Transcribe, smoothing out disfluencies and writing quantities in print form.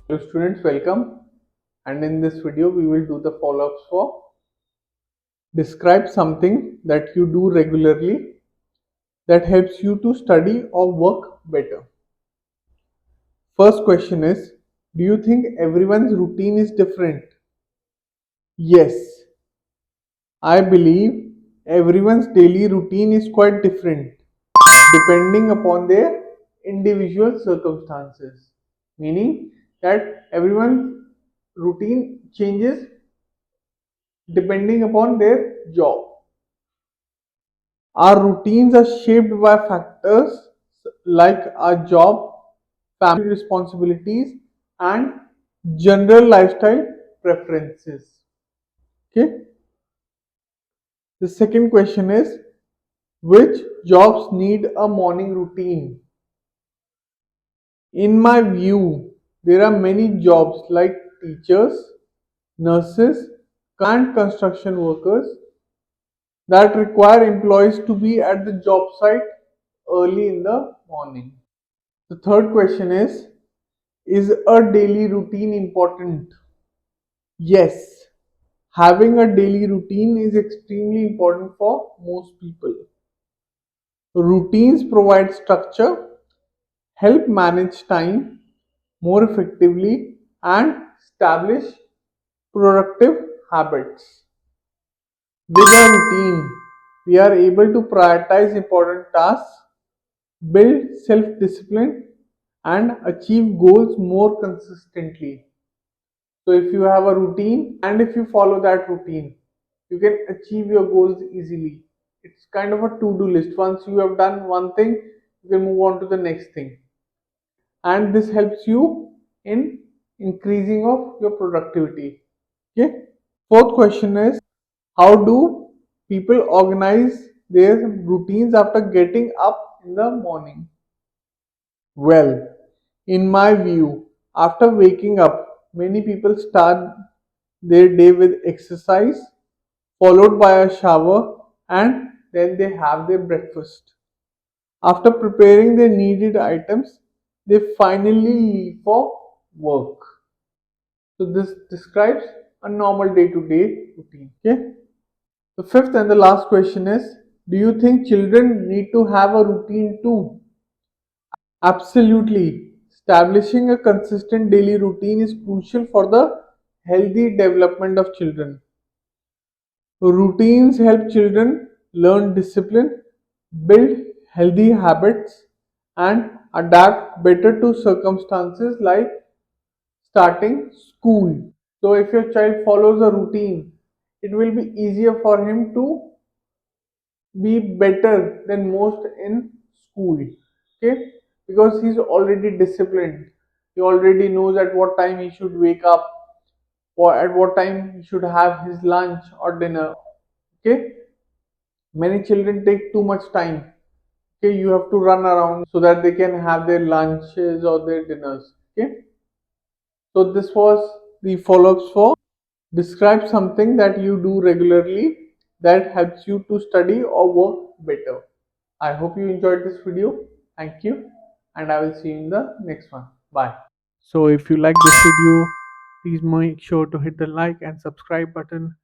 Hello students, welcome, and in this video we will do the follow-ups for describe something that you do regularly that helps you to study or work better. First question is, do you think everyone's routine is different? Yes, I believe everyone's daily routine is quite different depending upon their individual circumstances, meaning that everyone's routine changes depending upon their job. Our routines are shaped by factors like our job, family responsibilities, and general lifestyle preferences. Okay. The second question is, which jobs need a morning routine? In my view, there are many jobs like teachers, nurses, and construction workers that require employees to be at the job site early in the morning. The third question is a daily routine important? Yes, having a daily routine is extremely important for most people. Routines provide structure, help manage time more effectively, and establish productive habits. With a routine, we are able to prioritize important tasks, build self discipline, and achieve goals more consistently. So, if you have a routine and if you follow that routine, you can achieve your goals easily. It's kind of a to do list. Once you have done one thing, you can move on to the next thing, and this helps you in increasing of your productivity. Okay. Fourth question is, how do people organize their routines after getting up in the morning? Well, in my view, after waking up, many people start their day with exercise, followed by a shower, and then they have their breakfast. After preparing their needed items, they finally leave for work. So, this describes a normal day to day routine. Okay. The fifth and the last question is, do you think children need to have a routine too? Absolutely. Establishing a consistent daily routine is crucial for the healthy development of children. Routines help children learn discipline, build healthy habits, and adapt better to circumstances like starting school. So, if your child follows a routine, it will be easier for him to be better than most in school. Okay, because he's already disciplined, he already knows at what time he should wake up or at what time he should have his lunch or dinner. Okay, many children take too much time. Okay, you have to run around so that they can have their lunches or their dinners. Okay, so this was the follow-ups for describe something that you do regularly that helps you to study or work better. I hope you enjoyed this video. Thank you, and I will see you in the next one. Bye. So, if you like this video, please make sure to hit the like and subscribe button